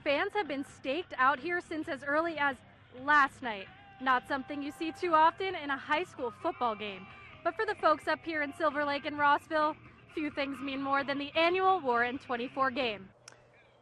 fans have been staked out here since as early as last night. Not something you see too often in a high school football game. But for the folks up here in Silver Lake and Rossville, few things mean more than the annual War in 24 game.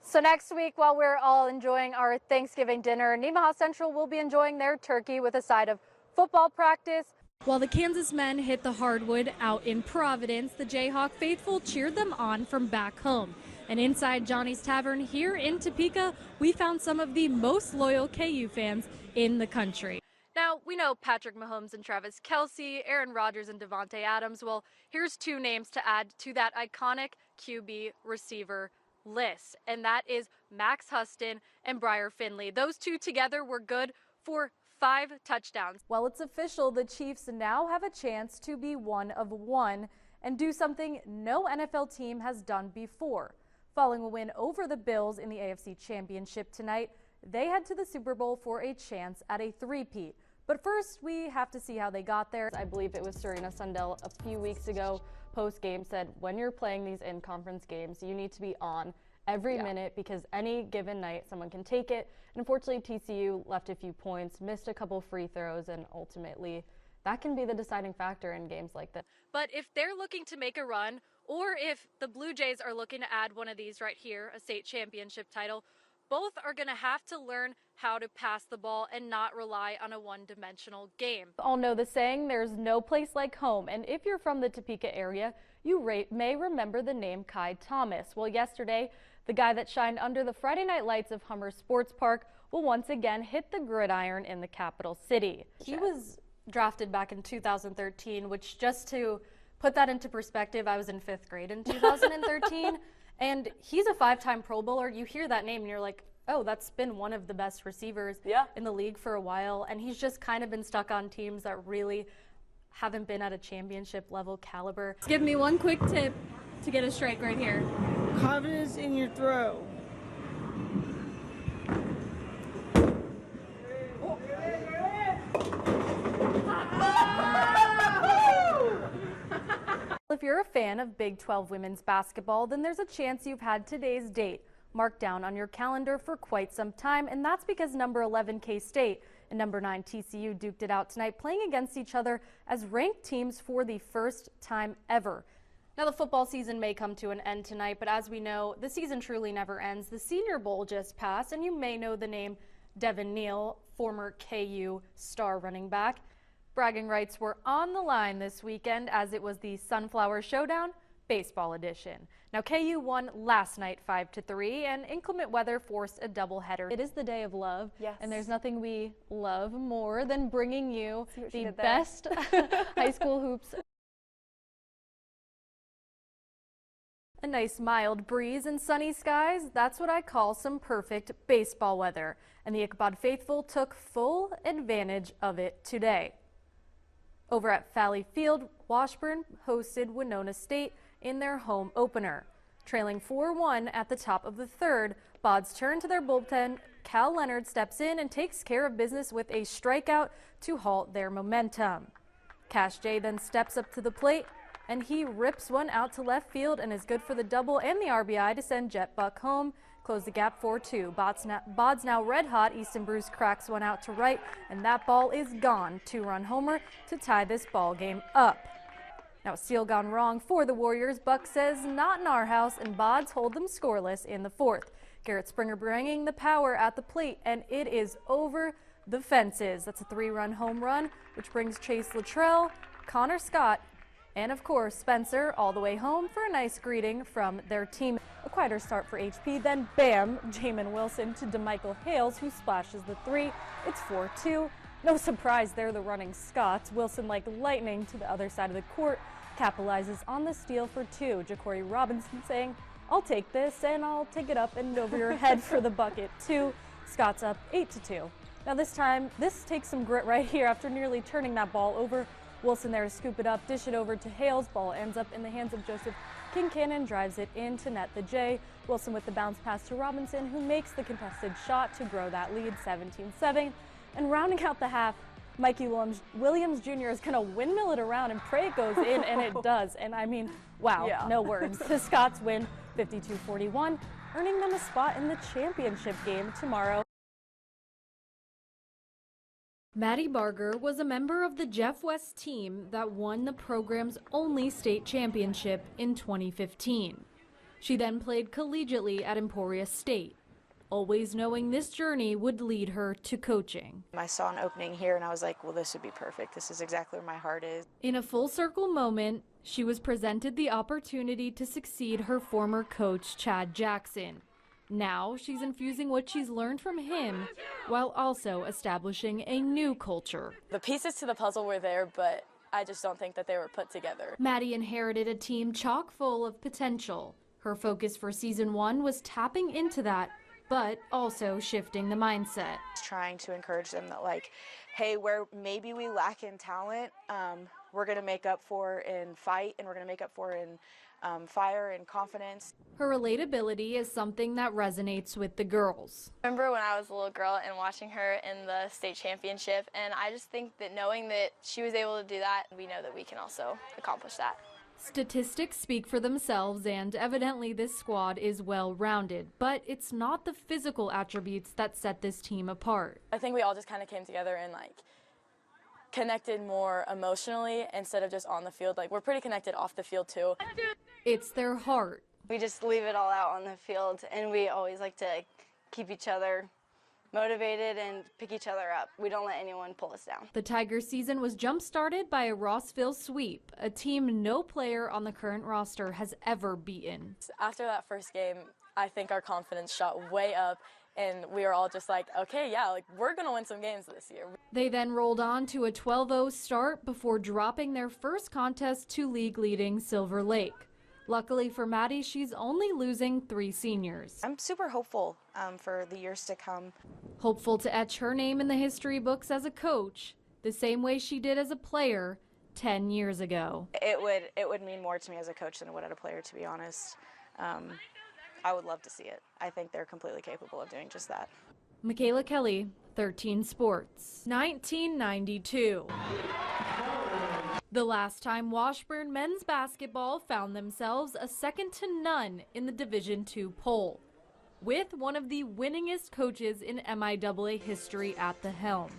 So next week, while we're all enjoying our Thanksgiving dinner, Nemaha Central will be enjoying their turkey with a side of football practice. While the Kansas men hit the hardwood out in Providence, the Jayhawk faithful cheered them on from back home. And inside Johnny's Tavern here in Topeka, we found some of the most loyal KU fans in the country. Now, we know Patrick Mahomes and Travis Kelce, Aaron Rodgers and Devontae Adams. Well, here's two names to add to that iconic QB receiver list, and that is Max Huston and Briar Finley. Those two together were good for 5 touchdowns. Well, it's official. The Chiefs now have a chance to be one of one and do something no NFL team has done before. Following a win over the Bills in the AFC Championship tonight, they head to the Super Bowl for a chance at a three-peat. But first, we have to see how they got there. I believe it was Serena Sundell a few weeks ago, post-game, said when you're playing these in-conference games, you need to be on every minute because any given night someone can take it. And unfortunately, TCU left a few points, missed a couple free throws, and ultimately that can be the deciding factor in games like this. But if they're looking to make a run, or if the Blue Jays are looking to add one of these right here, a state championship title, both are going to have to learn how to pass the ball and not rely on a one-dimensional game. All know the saying, there's no place like home. And if you're from the Topeka area, you may remember the name Kai Thomas. Well, yesterday, the guy that shined under the Friday night lights of Hummer Sports Park will once again hit the gridiron in the capital city. He was drafted back in 2013, which, just to put that into perspective, I was in 5th grade in 2013. And he's a 5-time Pro Bowler. You hear that name and you're like, oh, that's been one of the best receivers in the league for a while. And he's just kind of been stuck on teams that really haven't been at a championship level caliber. Give me one quick tip to get a strike right here. Confidence in your throw. If you're a fan of Big 12 women's basketball, then there's a chance you've had today's date marked down on your calendar for quite some time, and that's because number 11 K-State and number 9 TCU duked it out tonight, playing against each other as ranked teams for the first time ever. Now, the football season may come to an end tonight, but as we know, the season truly never ends. The Senior Bowl just passed, and you may know the name Devin Neal, former KU star running back. Bragging rights were on the line this weekend as it was the Sunflower Showdown Baseball Edition. Now, KU won last night 5-3, and inclement weather forced a doubleheader. It is the day of love, and there's nothing we love more than bringing you the best high school hoops. A nice mild breeze and sunny skies, that's what I call some perfect baseball weather. And the Ichabod faithful took full advantage of it today. Over at Valley Field, Washburn hosted Winona State in their home opener. Trailing 4-1 at the top of the third, Bods turn to their bullpen. Cal Leonard steps in and takes care of business with a strikeout to halt their momentum. Cash J then steps up to the plate, and he rips one out to left field and is good for the double and the RBI to send Jet Buck home. Close the gap 4-2. Bods now red hot. Easton Bruce cracks one out to right, and that ball is gone. 2-run homer to tie this ball game up. Now, steal gone wrong for the Warriors. Buck says not in our house, and Bods hold them scoreless in the 4th. Garrett Springer bringing the power at the plate, and it is over the fences. That's a 3-run home run, which brings Chase Luttrell, Connor Scott, and of course Spencer all the way home for a nice greeting from their team. A quieter start for HP, then bam, Jamin Wilson to DeMichael Hales, who splashes the 3. It's 4-2. No surprise they're the running Scots. Wilson, like lightning to the other side of the court, capitalizes on the steal for 2. Ja'Cory Robinson saying, I'll take this and I'll take it up and over your head for the bucket too. Scott's up 8-2. Now this time, this takes some grit right here after nearly turning that ball over. Wilson there to scoop it up, dish it over to Hales. Ball ends up in the hands of Joseph Kincannon, drives it in to net the J. Wilson with the bounce pass to Robinson, who makes the contested shot to grow that lead 17-7. And rounding out the half, Mikey Williams Jr. is going to windmill it around and pray it goes in, and it does. And I mean, wow, no words. The Scots win 52-41. earning them a spot in the championship game tomorrow. Maddie Barger was a member of the Jeff West team that won the program's only state championship in 2015. She then played collegiately at Emporia State, always knowing this journey would lead her to coaching. I saw an opening here and I was like, well, this would be perfect. This is exactly where my heart is. In a full circle moment, she was presented the opportunity to succeed her former coach, Chad Jackson. Now she's infusing what she's learned from him while also establishing a new culture. The pieces to the puzzle were there, but I just don't think that they were put together. Maddie inherited a team chock full of potential. Her focus for season 1 was tapping into that, but also shifting the mindset. Trying to encourage them that, like, hey, where maybe we lack in talent, we're going to make up for in fight, and we're going to make up for in fire and confidence. Her relatability is something that resonates with the girls. I remember when I was a little girl and watching her in the state championship, and I just think that knowing that she was able to do that, we know that we can also accomplish that. Statistics speak for themselves, and evidently this squad is well-rounded, but it's not the physical attributes that set this team apart. I think we all just kind of came together and connected more emotionally instead of just on the field. We're pretty connected off the field too. It's their heart. We just leave it all out on the field, and we always like to keep each other motivated and pick each other up. We don't let anyone pull us down. The Tigers season was jump-started by a Rossville sweep, a team no player on the current roster has ever beaten. After that first game, I think our confidence shot way up, and we were all just like, okay, yeah, we're going to win some games this year. They then rolled on to a 12-0 start before dropping their first contest to league-leading Silver Lake. Luckily for Maddie, she's only losing 3 seniors. I'm super hopeful for the years to come. Hopeful to etch her name in the history books as a coach, the same way she did as a player 10 years ago. It would mean more to me as a coach than it would as a player, to be honest. I would love to see it. I think they're completely capable of doing just that. Mikayla Kelly, 13 Sports. 1992. The last time Washburn men's basketball found themselves a second to none in the Division II poll, with one of the winningest coaches in MIAA history at the helm.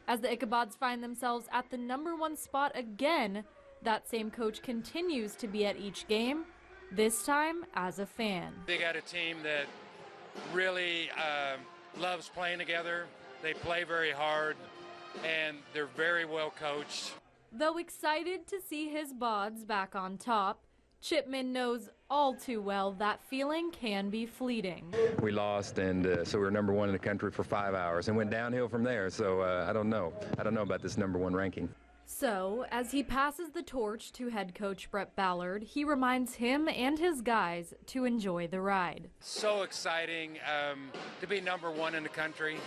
As the Ichabods find themselves at the #1 spot again, that same coach continues to be at each game, this time as a fan. They got a team that really loves playing together. They play very hard, and they're very well coached. Though excited to see his Bods back on top, Chipman knows all too well that feeling can be fleeting. We lost, and so we were #1 in the country for 5 hours and went downhill from there. So I don't know. I don't know about this #1 ranking. So, as he passes the torch to head coach Brett Ballard, he reminds him and his guys to enjoy the ride. So exciting to be #1 in the country,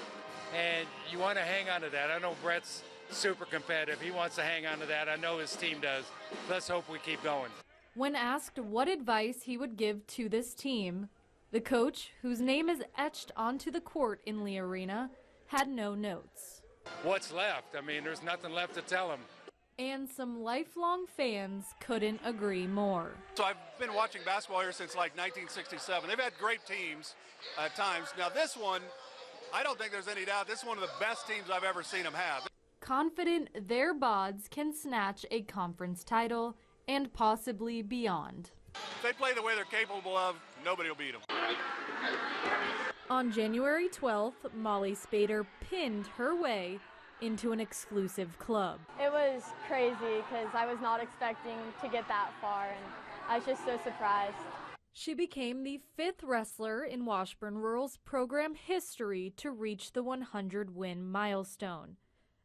and you want to hang on to that. I know Brett's super competitive. He wants to hang on to that. I know his team does. Let's hope we keep going. When asked what advice he would give to this team, the coach, whose name is etched onto the court in Lee Arena, had no notes. What's left? I mean, there's nothing left to tell him. And some lifelong fans couldn't agree more. So I've been watching basketball here since 1967. They've had great teams at times. Now this one, I don't think there's any doubt, this is one of the best teams I've ever seen them have. Confident their Bods can snatch a conference title and possibly beyond. If they play the way they're capable of, nobody will beat them. On January 12th, Molly Spader pinned her way into an exclusive club. It was crazy because I was not expecting to get that far, and I was just so surprised. She became the 5th wrestler in Washburn Rural's program history to reach the 100-win milestone,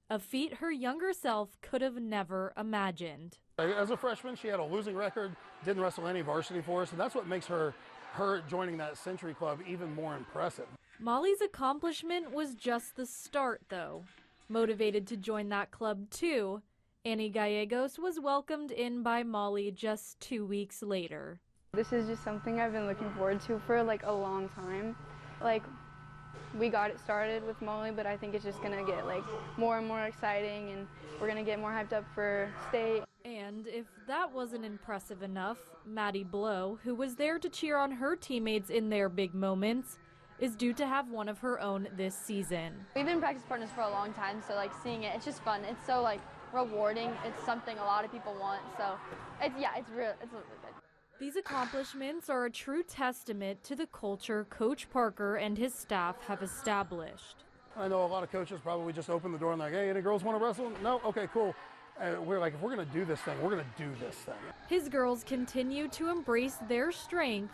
a feat her younger self could have never imagined. As a freshman, she had a losing record, didn't wrestle any varsity for us, and that's what makes her joining that Century Club even more impressive. Molly's accomplishment was just the start, though. Motivated to join that club, too, Annie Gallegos was welcomed in by Molly just 2 weeks later. This is just something I've been looking forward to for a long time. we got it started with Molly, but I think it's just going to get like more and more exciting, and we're going to get more hyped up for state. And if that wasn't impressive enough, Maddie Blow, who was there to cheer on her teammates in their big moments, is due to have one of her own this season. We've been practice partners for a long time, so like seeing it, it's just fun. It's so like rewarding. It's something a lot of people want, so it's really good. These accomplishments are a true testament to the culture Coach Parker and his staff have established. I know a lot of coaches probably just open the door and like, hey, any girls want to wrestle? No? Okay, cool. We're like, if we're going to do this thing, we're going to do this thing. His girls continue to embrace their strength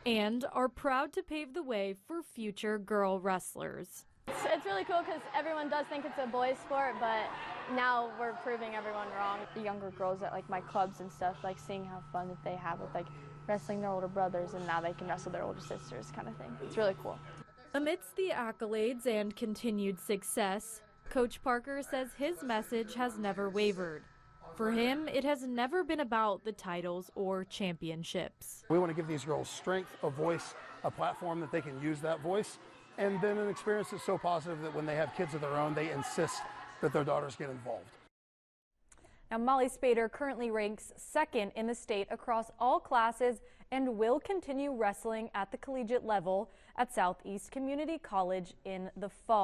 and are proud to pave the way for future girl wrestlers. It's really cool because everyone does think it's a boys' sport, but now we're proving everyone wrong. The younger girls at like my clubs and stuff, like seeing how fun that they have with like wrestling their older brothers, and now they can wrestle their older sisters kind of thing. It's really cool. Amidst the accolades and continued success, Coach Parker says his message has never wavered. For him, it has never been about the titles or championships. We want to give these girls strength, a voice, a platform that they can use that voice, and then an experience that's so positive that when they have kids of their own, they insist that their daughters get involved. Now, Molly Spader currently ranks second in the state across all classes and will continue wrestling at the collegiate level at Southeast Community College in the fall.